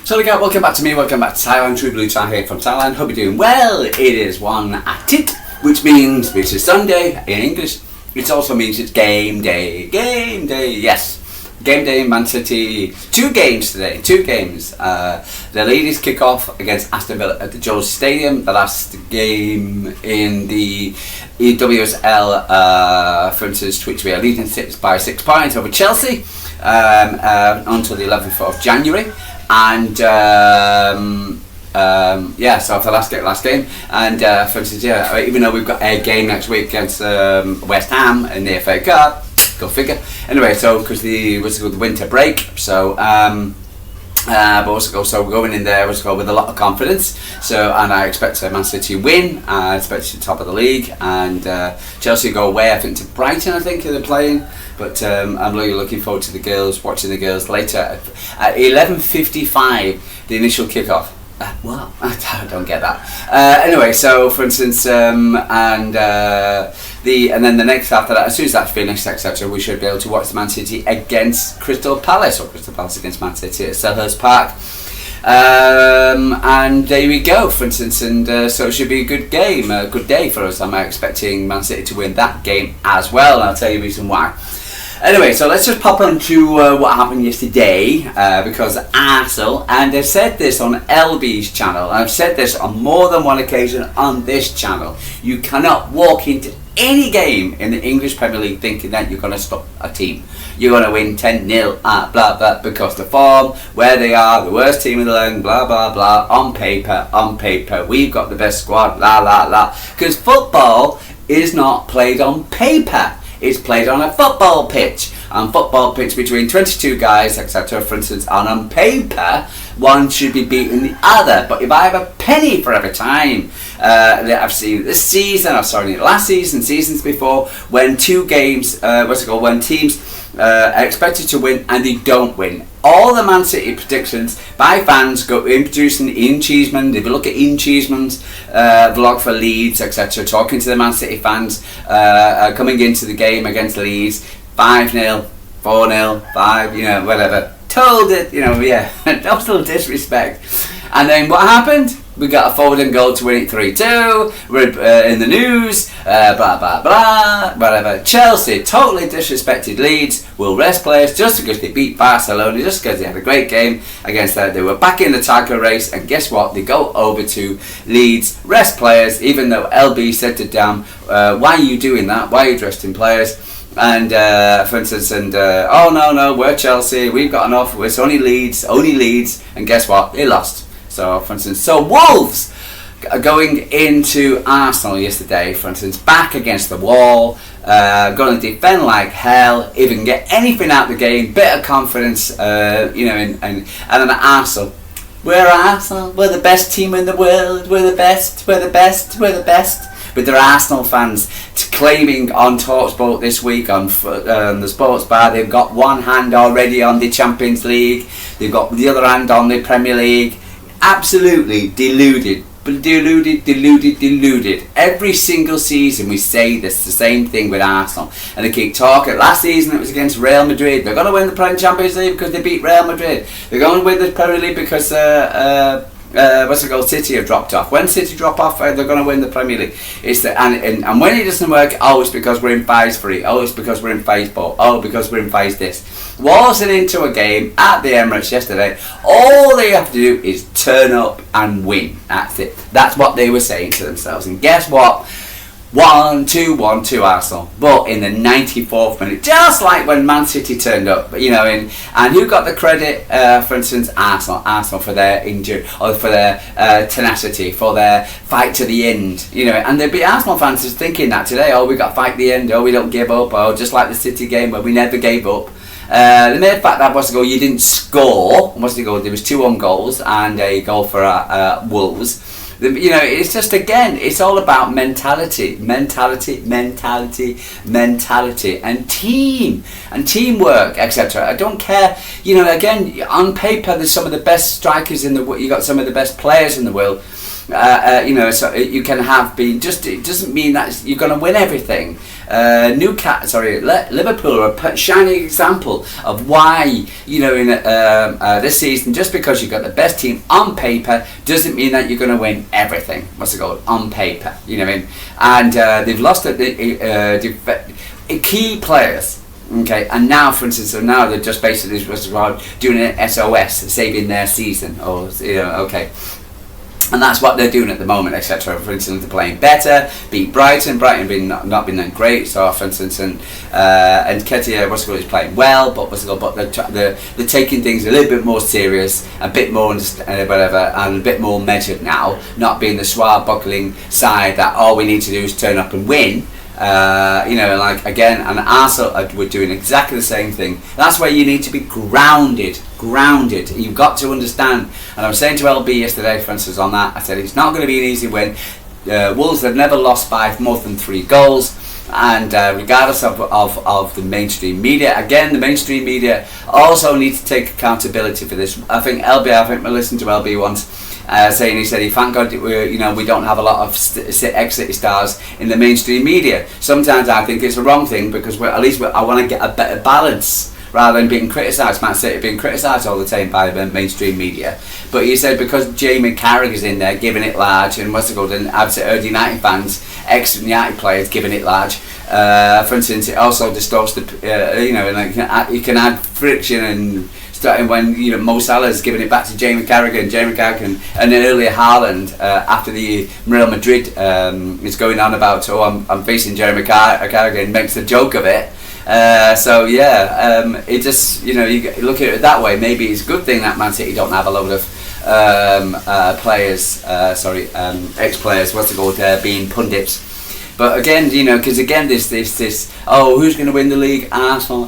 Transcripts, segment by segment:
So again, welcome back to me, welcome back to Thailand. True Blue Tie here from Thailand. Hope you're doing well. It is one atit, which means it's a Sunday in English. It also means it's game day, yes. Game day in Man City. 2 games today, 2 games. The ladies kick off against Aston Villa at the George Stadium. The last game in the EWSL, for instance, which we are leading by 6 points over Chelsea until the 11th of January. And so for the last game, and for instance, even though we've got a game next week against West Ham in the FA Cup, go figure. Anyway, so because the winter break, so but also we're going in there with a lot of confidence. So, and I expect Man City to win. I expect to top of the league, and Chelsea go away, I think, to Brighton. I think they're playing. But I'm really looking forward to the girls, watching the girls later at 11:55, the initial kickoff. Wow, I don't get that. Anyway, so for instance, and then the next after that, as soon as that's finished, etc., we should be able to watch Man City against Crystal Palace, or Crystal Palace against Man City at Selhurst Park. And there we go, for instance, and so it should be a good game, a good day for us. I'm expecting Man City to win that game as well, and I'll tell you the reason why. Anyway, so let's just pop on to what happened yesterday, because Arsenal, and I've said this on LB's channel, and I've said this on more than one occasion on this channel, you cannot walk into any game in the English Premier League thinking that you're going to stop a team. You're going to win 10-0, blah, blah, because the form, where they are, the worst team in the league, blah, blah, blah, on paper, we've got the best squad, la, la, la. Because football is not played on paper. It's played on a football pitch, and football pitch between 22 guys, etc. For instance, and on paper, one should be beating the other. But if I have a penny for every time that I've seen this season, last season, seasons before, when 2 games, when teams are expected to win and they don't win. All the Man City predictions by fans go introducing Ian Cheeseman. If you look at Ian Cheeseman's vlog for Leeds, etc., talking to the Man City fans coming into the game against Leeds, 5-0, 4-0, 5, whatever. Told it, total disrespect. And then what happened? We got a Foden goal to win it 3-2. We're in the news, blah, blah, blah, whatever. Chelsea totally disrespected Leeds. Will rest players just because they beat Barcelona, just because they had a great game against that. They were back in the title race, and guess what? They go over to Leeds, rest players, even though LB said to them, why are you doing that? Why are you resting players? And for instance, oh no, we're Chelsea, we've got enough, it's only Leeds, and guess what? They lost. So, for instance, Wolves going into Arsenal yesterday, for instance, back against the wall, going to defend like hell, even get anything out of the game, bit of confidence, and then Arsenal. We're Arsenal, we're the best team in the world, we're the best. With their Arsenal fans claiming on TalkSport this week on the sports bar, they've got one hand already on the Champions League, they've got the other hand on the Premier League. Absolutely deluded. Every single season we say this, the same thing with Arsenal, and they keep talking. Last season it was against Real Madrid. They're going to win the Champions League because they beat Real Madrid. They're going to win the Premier League because City have dropped off. When City drop off, they're going to win the Premier League. It's and when it doesn't work, it's because we're in phase 3. It's because we're in phase 4. Because we're in phase this. Waltzing into a game at the Emirates yesterday, all they have to do is turn up and win. That's it. That's what they were saying to themselves. And guess what? 1-2 Arsenal, but in the 94th minute, just like when Man City turned up, and who got the credit? For instance, Arsenal for their injury, or for their tenacity, for their fight to the end, and there'd be Arsenal fans just thinking that today, we got to fight the end, we don't give up, just like the City game where we never gave up. The mere fact that you didn't score, there was 2 own goals and a goal for Wolves. It's just, again, it's all about mentality, and teamwork, etc. I don't care, again, on paper there's some of the best strikers in the world, you got some of the best players in the world, so you can have been, it doesn't mean that you're going to win everything. Liverpool are a shining example of why, you know, in this season, just because you've got the best team on paper doesn't mean that you're going to win everything. What's it called? On paper, you know what I mean? And they've lost key players. Okay, and now, for instance, now they're just basically doing an SOS, saving their season, or you know, okay. And that's what they're doing at the moment, etc. For instance, they're playing better, beat Brighton. Brighton been not been that great. So, for instance, and Ketia, is playing well, but they're taking things a little bit more serious, a bit more whatever, and a bit more measured now. Not being the swashbuckling side that all we need to do is turn up and win. You know, like again, and Arsenal we're doing exactly the same thing. That's where you need to be grounded. You've got to understand. And I was saying to LB yesterday, for instance, on that, I said it's not going to be an easy win. Wolves have never lost by more than 3 goals, and regardless of the mainstream media, again, the mainstream media also need to take accountability for this. I think I listened to LB once. Saying he said, thank God we don't have a lot of ex-City stars in the mainstream media. Sometimes I think it's the wrong thing, because I want to get a better balance rather than being criticised. Man City being criticised all the time by the mainstream media. But he said because Jamie Carragher's in there giving it large, and and I've heard United fans, ex-United players giving it large. For instance, it also distorts the and you can add friction and. Starting when Mo Salah's giving it back to Jamie Carragher, and then earlier Haaland after the Real Madrid is going on about I'm facing Jamie Carragher and makes a joke of it. It just you look at it that way. Maybe it's a good thing that Man City don't have a load of players, ex-players, being pundits. But again, because again, this who's going to win the league? Arsenal,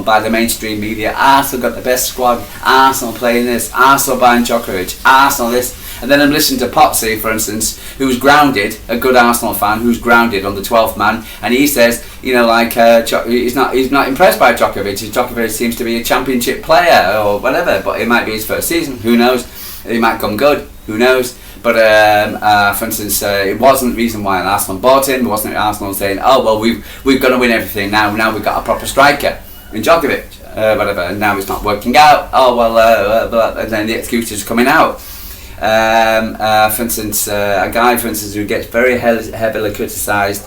by the mainstream media. Arsenal got the best squad. Arsenal playing this. Arsenal buying Djokovic. Arsenal this. And then I'm listening to Potsy, for instance, who's grounded, a good Arsenal fan who's grounded on the 12th man, and he says, he's not impressed by Djokovic. Djokovic seems to be a championship player or whatever, but it might be his first season. Who knows? He might come good. Who knows? But for instance, it wasn't the reason why Arsenal bought him. It wasn't Arsenal saying, "Oh well, we've got to win everything now. Now we've got a proper striker in Djokovic, whatever." And now it's not working out. Oh well, and then the excuses coming out. For instance, a guy, for instance, who gets very heavily criticised,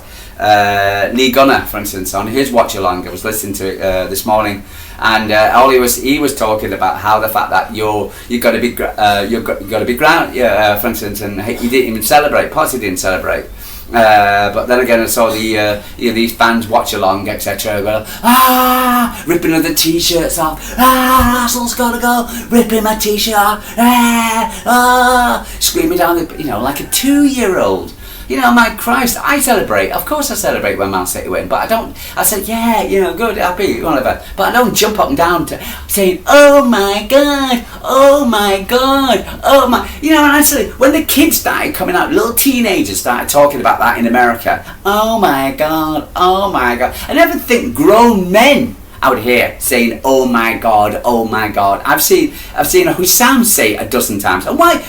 Lee Gunner, for instance, on his watch along. I was listening to it this morning. And he was talking about how the fact that you've got to be grounded. For instance, and he didn't even celebrate. Potsy didn't celebrate. But then again, I saw these fans watch along, etc. Ripping of the t-shirts off. Arsenal's got to go. Ripping my t-shirt off. Screaming down like a 2-year-old. My Christ, I celebrate. Of course I celebrate when Man City win, but I don't. I say, good, happy, whatever. But I don't jump up and down to saying, oh my God, oh my God, oh my. And actually, when the kids started coming out, little teenagers started talking about that in America. Oh my God, oh my God. I never think grown men out here saying, oh my God, oh my God. I've seen Hussam say it a dozen times. And why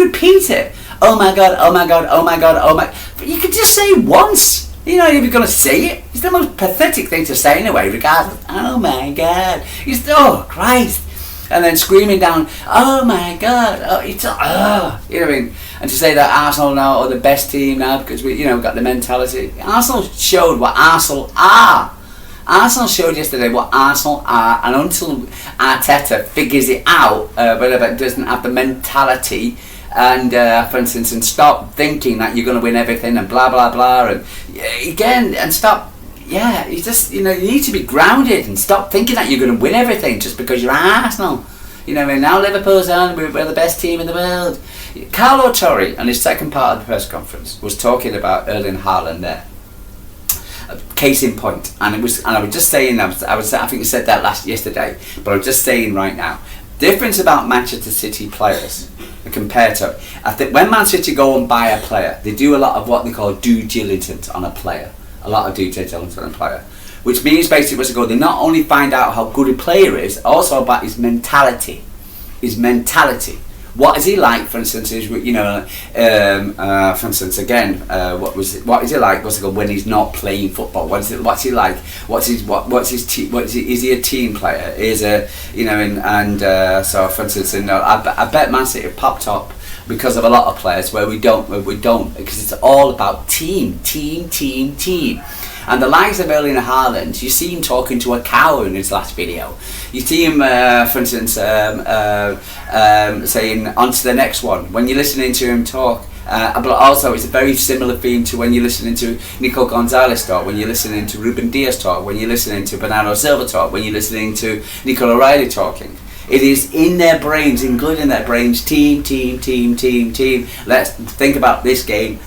repeat it? Oh my God, oh my God, oh my God, oh my... But you could just say it once. If you're going to say it. It's the most pathetic thing to say anyway, regardless. Oh my God. Oh Christ. And then screaming down, oh my God. Oh, you know what I mean? And to say that Arsenal now are the best team now because we've got the mentality. Arsenal showed what Arsenal are. Arsenal showed yesterday what Arsenal are, and until Arteta figures it out, whether it doesn't have the mentality, and for instance, and stop thinking that you're going to win everything and blah blah blah, and again, and stop. Yeah, you just you need to be grounded and stop thinking that you're going to win everything just because you're Arsenal. Now Liverpool's on, we're the best team in the world. Kolo Pt2, on his second part of the press conference, was talking about Erling Haaland there. Case in point, and I was just saying, I think you said that yesterday, but I'm just saying right now, difference about Manchester City players compared to, I think when Man City go and buy a player, they do a lot of what they call due diligence on a player, which means basically they not only find out how good a player is, also about his mentality. What is he like? For instance, for instance, again, what is he like? What's it called when he's not playing football? What's he like? Is he a team player? So for instance, I bet Man City have popped up because of a lot of players where we don't, because it's all about team. And the likes of Erling Haaland, you see him talking to a cow in his last video. You see him, for instance, saying, on to the next one. When you're listening to him talk, but also it's a very similar theme to when you're listening to Nico Gonzalez talk, when you're listening to Ruben Diaz talk, when you're listening to Bernardo Silva talk, when you're listening to Nicola O'Reilly talking. It is in their brains, including their brains, team. Let's think about this game.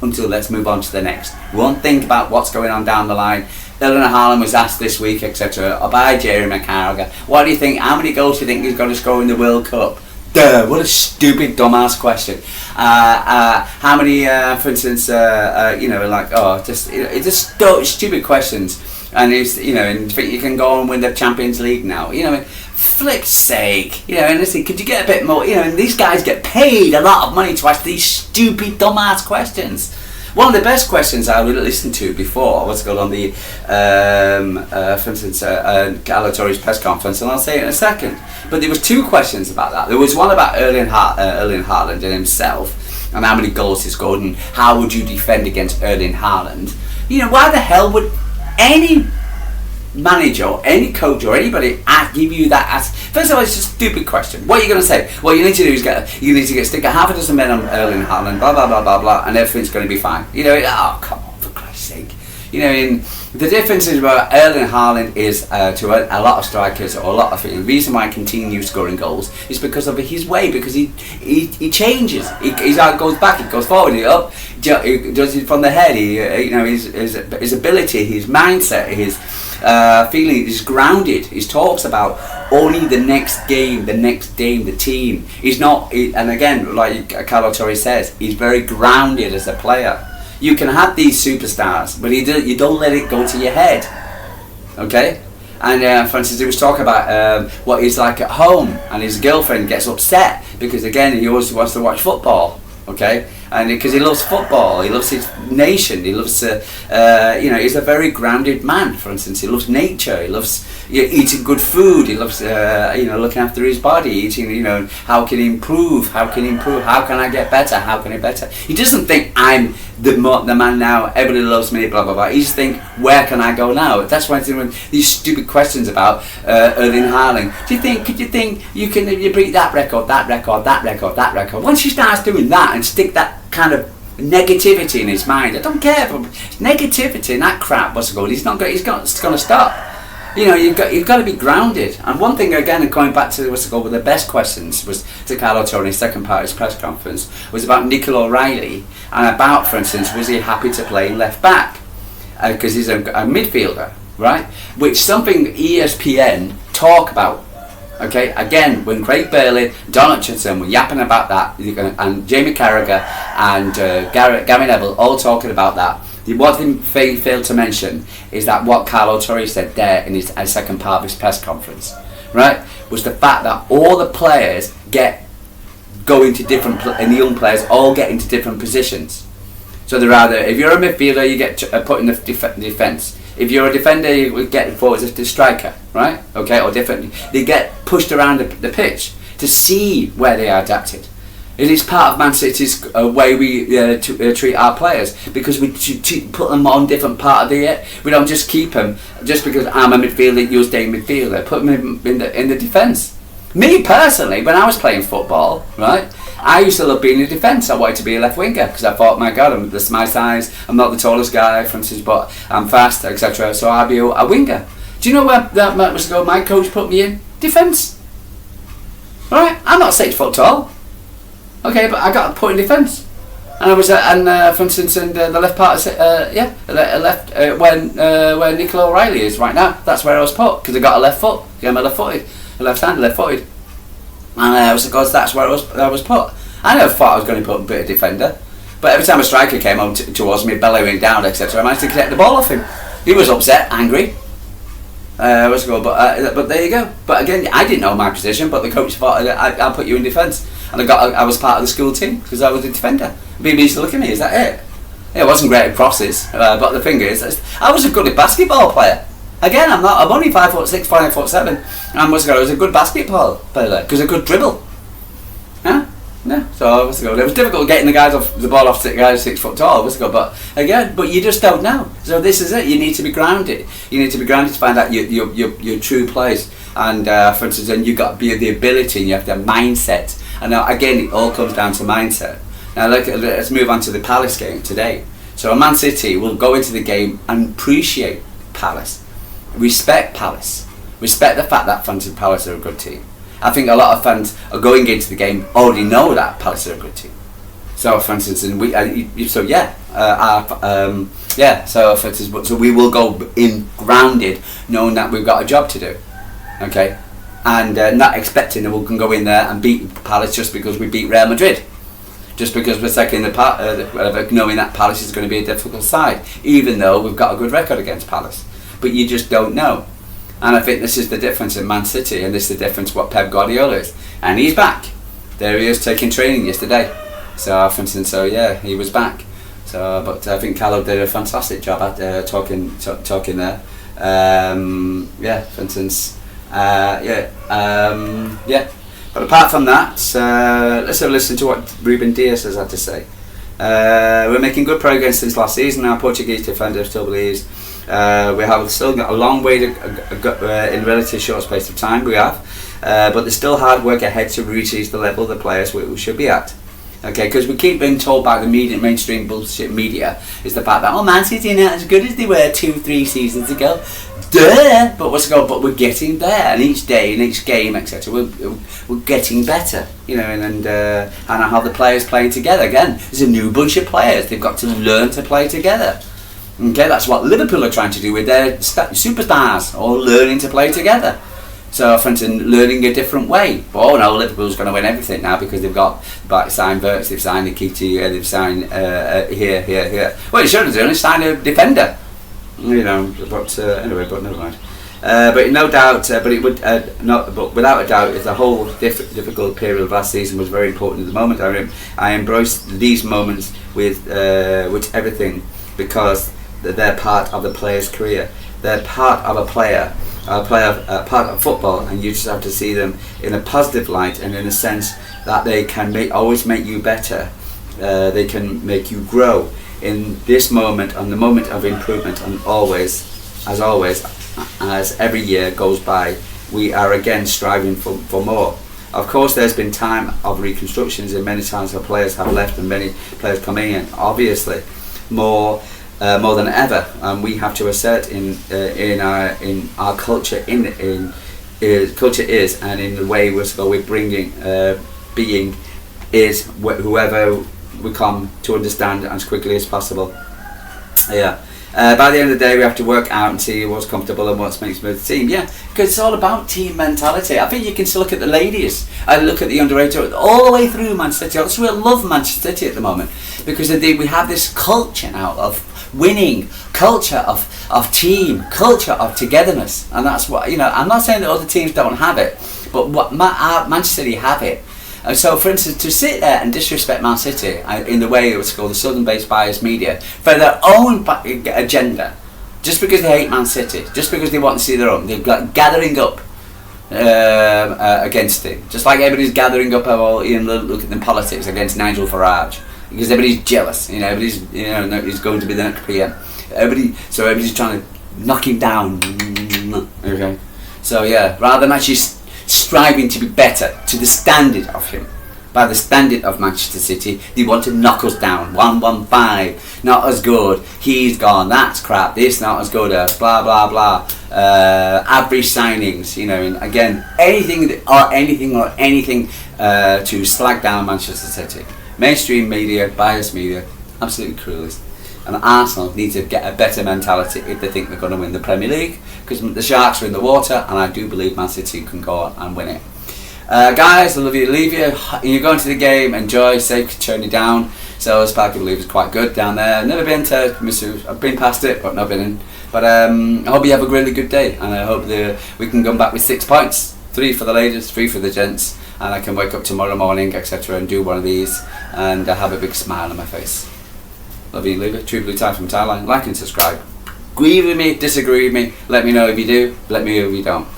Until let's move on to the next. We won't think about what's going on down the line. Erling Haaland was asked this week, etc., by Jerry McCarragher, what do you think, how many goals do you think he's going to score in the World Cup? Duh, what a stupid, dumbass question. How many, for instance, just stupid questions. And it's, and you think you can go and win the Champions League now, flip's sake, and listen, could you get a bit more, and these guys get paid a lot of money to ask these stupid, dumbass questions. One of the best questions I would listen to before was on the, for instance, Kolo Toré's press conference, and I'll say it in a second. But there was two questions about that. There was one about Erling Haaland and himself, and how many goals he scored, and how would you defend against Erling Haaland? Why the hell would any manager or any coach or anybody give you that? First of all, it's just a stupid question. What are you going to say? What you need to do is stick a half a dozen men on Erling Haaland, blah blah blah blah blah, and everything's going to be fine. Oh, come on, for Christ's sake. The difference is about Erling Haaland is to a lot of strikers or a lot of things. The reason why he continues scoring goals is because of his way, because he changes. He goes back, he goes forward, he up, he does it from the head. His ability, his mindset, his feeling is grounded. He talks about only the next game, the team. He's not, and again, like Kolo Touré says, he's very grounded as a player. You can have these superstars, but you don't let it go to your head, okay? And for instance, he was talking about what he's like at home, and his girlfriend gets upset because, again, he always wants to watch football, okay? And because he loves football, he loves his nation, he loves, he's a very grounded man. For instance, he loves nature, he loves eating good food, he loves, looking after his body, eating, how can he improve, how can I get better, how can I better? He doesn't think I'm the man now, everybody loves me, blah blah blah. He just think, where can I go now? That's why when these stupid questions about Erling Haaland. Could you think you can beat that record? Once he starts doing that and stick that kind of negativity in his mind, I don't care if negativity and that crap, what's it called? It's going to stop. You've got to be grounded. And one thing, again, going back to what's it called, one of the best questions was to Kolo Touré's second part of his press conference was about Nicola O'Reilly and about, for instance, was he happy to play left back because he's a midfielder, right? Which something ESPN talk about. Okay, again, when Craig Burley, Don Hutchinson were yapping about that, and Jamie Carragher and Gary Neville all talking about that, what they failed to mention is that what Kolo Touré said there in his second part of his press conference, right, was the fact that all the players go into different, and the young players all get into different positions. So they're either, if you're a midfielder, you get put in the defence. If you're a defender, you get forward as the striker, right? Okay, or different. They get pushed around the pitch to see where they are adapted. It is part of Man City's way we treat our players, because we put them on different part of the. We don't just keep them just because I'm a midfielder, you're staying midfielder. Put them in the defence. Me personally, when I was playing football, right, I used to love being in defence. I wanted to be a left winger because I thought, my God, this is my size. I'm not the tallest guy, for instance, but I'm fast, etc. So I'll be a winger. Do you know where that was ago? My coach put me in defence. Right, I'm not 6 foot tall. Okay, but I got put in defence, and I was for instance, in the left part, where Nicola O'Reilly is right now. That's where I was put because I got a left foot. I'm a left-footed, left-footed, and because that's where I was put. I never thought I was going to put a bit of defender, but every time a striker came on towards me, bellowing down, etc., I managed to get the ball off him. He was upset, angry. What's it called? But there you go. But again, I didn't know my position, but the coach thought I'll put you in defence, and I was part of the school team because I was a defender. People used to look at me. Is that it? It wasn't great at crosses, but the thing is, I was a good basketball player. Again, I'm only 5'6", 5'7", and I was a good basketball player because I could dribble. Yeah. Yeah, so it was difficult getting the ball off the guys 6 foot tall. But you just don't know. So this is it. You need to be grounded. You need to be grounded to find out your true place. And for instance, then you've got to be the ability, and you have to have mindset. And now again, it all comes down to mindset. Now let's move on to the Palace game today. So Man City will go into the game and appreciate Palace, respect Palace, respect the fact that fans of Palace are a good team. I think a lot of fans are going into the game already know that Palace are a good team. So, for instance, so for instance, so we will go in grounded, knowing that we've got a job to do, okay, and not expecting that we can go in there and beat Palace just because we beat Real Madrid, just because we're second in the knowing that Palace is going to be a difficult side, even though we've got a good record against Palace, but you just don't know. And I think this is the difference in Man City, and this is the difference what Pep Guardiola is. And he's back. There he is taking training yesterday. So, for instance, he was back. So, but I think Kolo did a fantastic job at talking there. For instance, But apart from that, let's have a listen to what Ruben Dias has had to say. We're making good progress since last season. Our Portuguese defender still believes we have still got a long way to in a relatively short space of time. We have, but there's still hard work ahead to reach the level of the players we should be at. Okay, because we keep being told by the media, mainstream bullshit media, is the fact that Man City are not as good as they were 2-3 seasons ago. Duh! But but we're getting there, and each day, in each game, etc., we're getting better, and I have the players playing together again. There's a new bunch of players. They've got to learn to play together. Okay, that's what Liverpool are trying to do with their superstars, or learning to play together. So, for instance, learning a different way. But no, Liverpool's going to win everything now because they've signed Verts, they've signed Nikiti, they've signed here. Well, they should have only signed a defender. But anyway, but never mind. But no doubt, but without a doubt, the whole difficult period of last season was very important at the moment. I embraced these moments with everything because they're part of the player's career. They're part of a player, part of football, and you just have to see them in a positive light and in a sense that they can always make you better. They can make you grow in this moment, on the moment of improvement, and always, as every year goes by, we are again striving for more. Of course, there's been time of reconstructions, and many times our players have left and many players coming in. Obviously, more than ever, and we have to assert in our culture culture is, and in the way we're bringing being is whoever we come to understand as quickly as possible. By the end of the day, we have to work out and see what's comfortable and what makes the team. Yeah, because it's all about team mentality. I think you can still look at the ladies. I look at the under-18 all the way through Manchester City. That's why I love Manchester City at the moment, because we have this culture now of winning, culture of team, culture of togetherness, and that's what I'm not saying that other teams don't have it, but what Manchester City have it. And so, for instance, to sit there and disrespect Man City in the way it was called the Southern-based biased media for their own agenda, just because they hate Man City, just because they want to see their own, they're gathering up against him, just like everybody's gathering up look at the politics against Nigel Farage, because everybody's jealous. Everybody's he's going to be the next PM. Everybody's trying to knock him down. Okay, so rather than actually striving to be better to the standard of him, by the standard of Manchester City, they want to knock us down. 115, not as good. He's gone. That's crap. This not as good as blah blah blah. Average signings. And again, anything to slag down Manchester City. Mainstream media, biased media, absolutely cruelest. And Arsenal need to get a better mentality if they think they're going to win the Premier League, because the Sharks are in the water, and I do believe Man City can go on and win it. Guys, I love you, leave you. You're going to the game, enjoy, safe journey down. Selhurst Park, I believe, is quite good down there. Never been to Missouri. I've been past it, but not been in. But I hope you have a really good day, and I hope we can come back with 6 points. 3 for the ladies, 3 for the gents, and I can wake up tomorrow morning, etc., and do one of these, and have a big smile on my face. Love you, leave it. True Blue Tie from Thailand. Like and subscribe. Agree with me, disagree with me. Let me know if you do. Let me know if you don't.